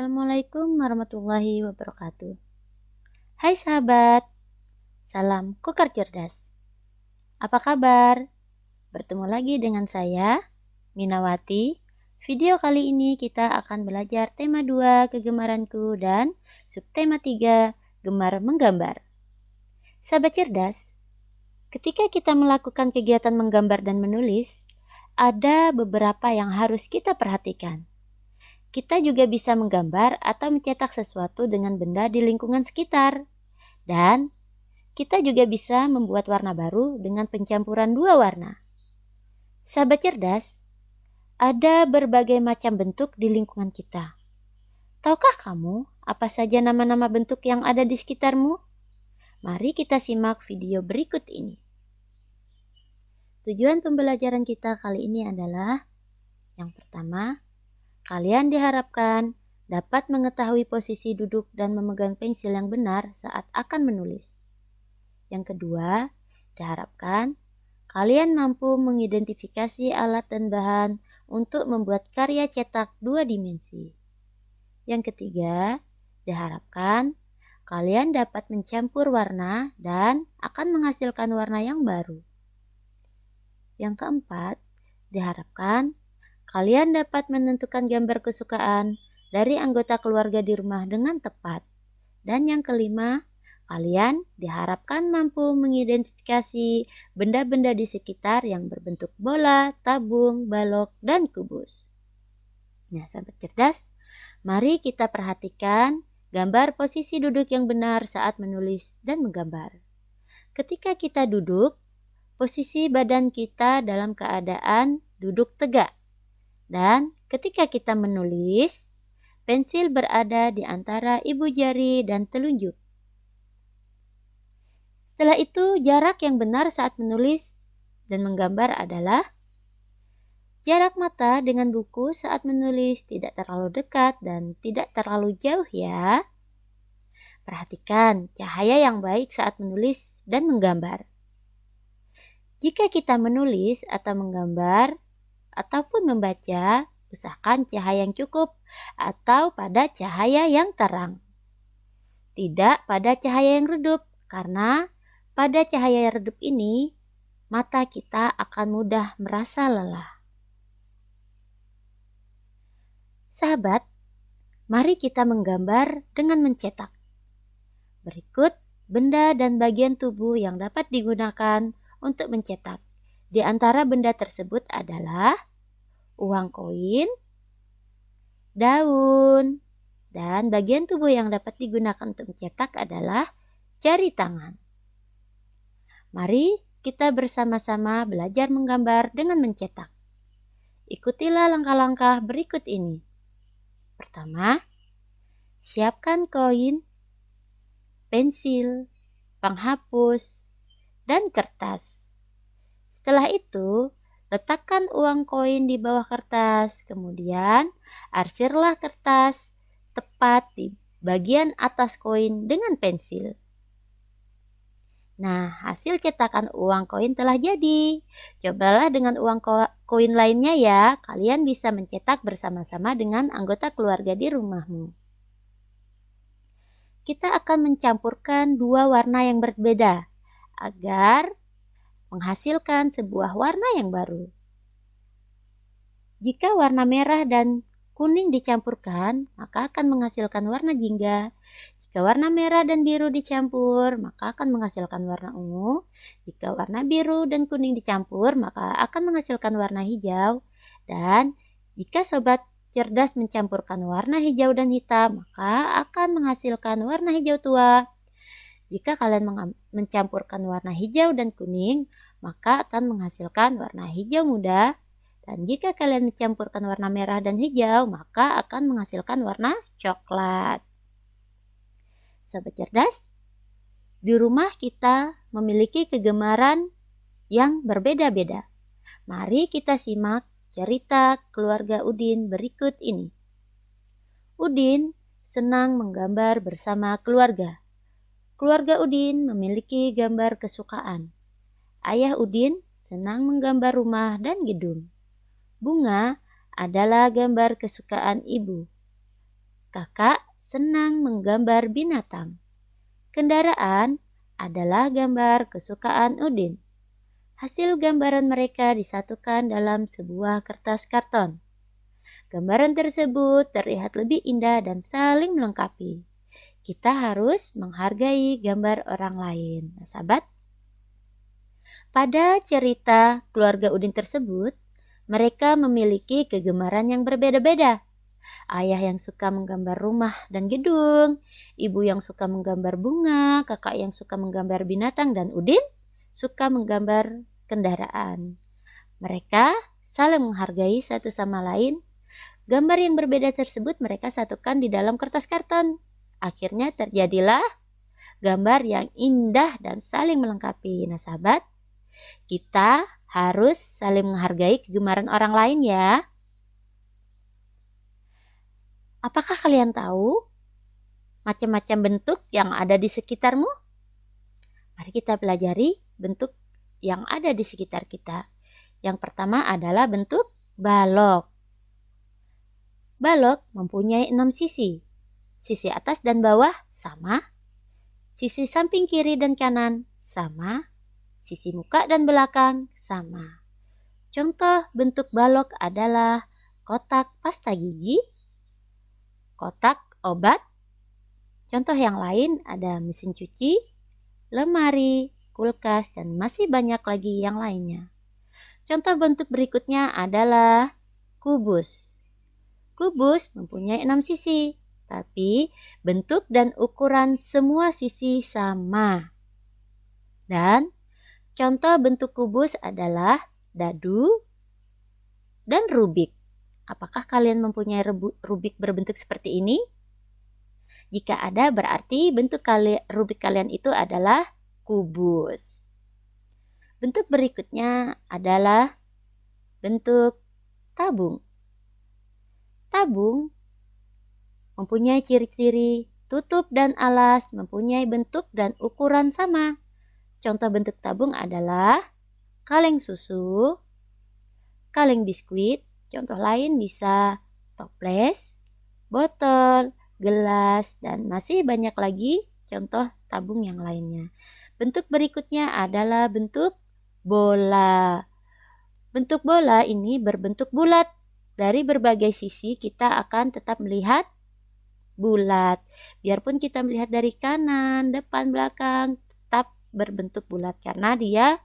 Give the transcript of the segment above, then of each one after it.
Assalamualaikum warahmatullahi wabarakatuh. Hai sahabat, salam Kukar Cerdas. Apa kabar? Bertemu lagi dengan saya, Minawati. Video kali ini kita akan belajar tema 2 kegemaranku dan subtema 3 gemar menggambar. Sahabat cerdas, ketika kita melakukan kegiatan menggambar dan menulis, ada beberapa yang harus kita perhatikan. Kita juga bisa menggambar atau mencetak sesuatu dengan benda di lingkungan sekitar. Dan kita juga bisa membuat warna baru dengan pencampuran dua warna. Sahabat cerdas, ada berbagai macam bentuk di lingkungan kita. Tahukah kamu apa saja nama-nama bentuk yang ada di sekitarmu? Mari kita simak video berikut ini. Tujuan pembelajaran kita kali ini adalah yang pertama, kalian diharapkan dapat mengetahui posisi duduk dan memegang pensil yang benar saat akan menulis. Yang kedua, diharapkan kalian mampu mengidentifikasi alat dan bahan untuk membuat karya cetak 2 dimensi. Yang ketiga, diharapkan kalian dapat mencampur warna dan akan menghasilkan warna yang baru. Yang keempat, diharapkan kalian dapat menentukan gambar kesukaan dari anggota keluarga di rumah dengan tepat. Dan yang kelima, kalian diharapkan mampu mengidentifikasi benda-benda di sekitar yang berbentuk bola, tabung, balok, dan kubus. Nah, sahabat cerdas, mari kita perhatikan gambar posisi duduk yang benar saat menulis dan menggambar. Ketika kita duduk, posisi badan kita dalam keadaan duduk tegak. Dan ketika kita menulis, pensil berada di antara ibu jari dan telunjuk. Setelah itu, jarak yang benar saat menulis dan menggambar adalah jarak mata dengan buku saat menulis tidak terlalu dekat dan tidak terlalu jauh ya. Perhatikan cahaya yang baik saat menulis dan menggambar. Jika kita menulis atau menggambar ataupun membaca, usahakan cahaya yang cukup atau pada cahaya yang terang. Tidak pada cahaya yang redup, karena pada cahaya yang redup ini, mata kita akan mudah merasa lelah. Sahabat, mari kita menggambar dengan mencetak. Berikut benda dan bagian tubuh yang dapat digunakan untuk mencetak. Di antara benda tersebut adalah uang koin, daun, dan bagian tubuh yang dapat digunakan untuk mencetak adalah jari tangan. Mari kita bersama-sama belajar menggambar dengan mencetak. Ikutilah langkah-langkah berikut ini. Pertama, siapkan koin, pensil, penghapus, dan kertas. Setelah itu, letakkan uang koin di bawah kertas, kemudian arsirlah kertas tepat di bagian atas koin dengan pensil. Nah, hasil cetakan uang koin telah jadi. Cobalah dengan uang koin lainnya ya, kalian bisa mencetak bersama-sama dengan anggota keluarga di rumahmu. Kita akan mencampurkan dua warna yang berbeda agar menghasilkan sebuah warna yang baru. Jika warna merah dan kuning dicampurkan, maka akan menghasilkan warna jingga. Jika warna merah dan biru dicampur, maka akan menghasilkan warna ungu. Jika warna biru dan kuning dicampur, maka akan menghasilkan warna hijau. Dan jika sobat cerdas mencampurkan warna hijau dan hitam, maka akan menghasilkan warna hijau tua. Jika kalian mencampurkan warna hijau dan kuning, maka akan menghasilkan warna hijau muda. Dan jika kalian mencampurkan warna merah dan hijau, maka akan menghasilkan warna coklat. Sobat cerdas, di rumah kita memiliki kegemaran yang berbeda-beda. Mari kita simak cerita keluarga Udin berikut ini. Udin senang menggambar bersama keluarga. Keluarga Udin memiliki gambar kesukaan. Ayah Udin senang menggambar rumah dan gedung. Bunga adalah gambar kesukaan ibu. Kakak senang menggambar binatang. Kendaraan adalah gambar kesukaan Udin. Hasil gambaran mereka disatukan dalam sebuah kertas karton. Gambaran tersebut terlihat lebih indah dan saling melengkapi. Kita harus menghargai gambar orang lain. Nah, sahabat, pada cerita keluarga Udin tersebut, mereka memiliki kegemaran yang berbeda-beda. Ayah yang suka menggambar rumah dan gedung, ibu yang suka menggambar bunga, kakak yang suka menggambar binatang, dan Udin suka menggambar kendaraan. Mereka saling menghargai satu sama lain. Gambar yang berbeda tersebut mereka satukan di dalam kertas karton. Akhirnya terjadilah gambar yang indah dan saling melengkapi. Nah, sahabat, kita harus saling menghargai kegemaran orang lain ya. Apakah kalian tahu macam-macam bentuk yang ada di sekitarmu? Mari kita pelajari bentuk yang ada di sekitar kita. Yang pertama adalah bentuk balok. Balok mempunyai 6 sisi. Sisi atas dan bawah sama. Sisi samping kiri dan kanan sama. Sisi muka dan belakang sama. Contoh bentuk balok adalah kotak pasta gigi, kotak obat. Contoh yang lain ada mesin cuci, lemari, kulkas, dan masih banyak lagi yang lainnya. Contoh bentuk berikutnya adalah kubus. Kubus mempunyai 6 sisi, tapi bentuk dan ukuran semua sisi sama. Dan contoh bentuk kubus adalah dadu dan rubik. Apakah kalian mempunyai rubik berbentuk seperti ini? Jika ada, berarti bentuk rubik kalian itu adalah kubus. Bentuk berikutnya adalah bentuk tabung. Tabung mempunyai ciri-ciri tutup dan alas, mempunyai bentuk dan ukuran sama. Contoh bentuk tabung adalah kaleng susu, kaleng biskuit. Contoh lain bisa toples, botol, gelas, dan masih banyak lagi contoh tabung yang lainnya. Bentuk berikutnya adalah bentuk bola. Bentuk bola ini berbentuk bulat. Dari berbagai sisi kita akan tetap melihat bulat. Biarpun kita melihat dari kanan, depan, belakang, tetap berbentuk bulat karena dia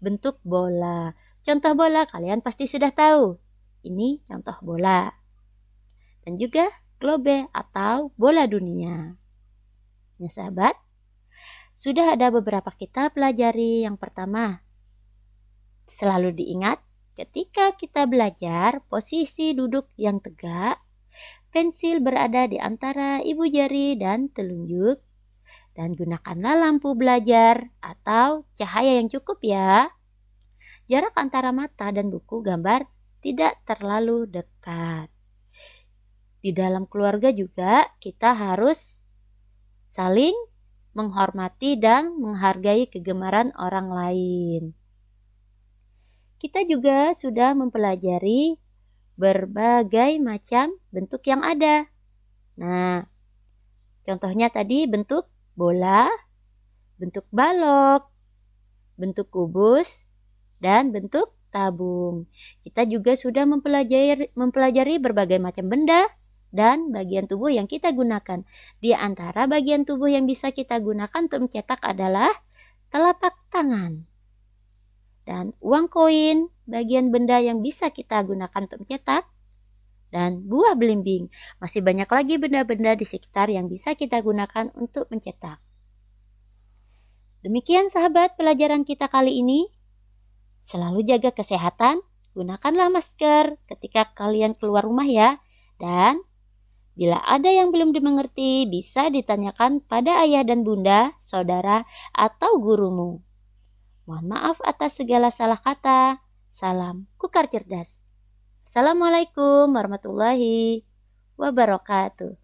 bentuk bola. Contoh bola kalian pasti sudah tahu. Ini contoh bola. Dan juga globe atau bola dunia. Ya sahabat, sudah ada beberapa kita pelajari. Yang pertama, selalu diingat ketika kita belajar posisi duduk yang tegak, pensil berada di antara ibu jari dan telunjuk, dan gunakanlah lampu belajar atau cahaya yang cukup ya. Jarak antara mata dan buku gambar tidak terlalu dekat. Di dalam keluarga juga kita harus saling menghormati dan menghargai kegemaran orang lain. Kita juga sudah mempelajari berbagai macam bentuk yang ada. Nah, contohnya tadi bentuk bola, bentuk balok, bentuk kubus, dan bentuk tabung. Kita juga sudah mempelajari berbagai macam benda dan bagian tubuh yang kita gunakan. Di antara bagian tubuh yang bisa kita gunakan untuk mencetak adalah telapak tangan. Dan uang koin, bagian benda yang bisa kita gunakan untuk mencetak. Dan buah belimbing. Masih banyak lagi benda-benda di sekitar yang bisa kita gunakan untuk mencetak. Demikian sahabat pelajaran kita kali ini. Selalu jaga kesehatan, gunakanlah masker ketika kalian keluar rumah ya. Dan bila ada yang belum dimengerti, bisa ditanyakan pada ayah dan bunda, saudara, atau gurumu. Mohon maaf atas segala salah kata. Salam Kukar Cerdas. Assalamualaikum warahmatullahi wabarakatuh.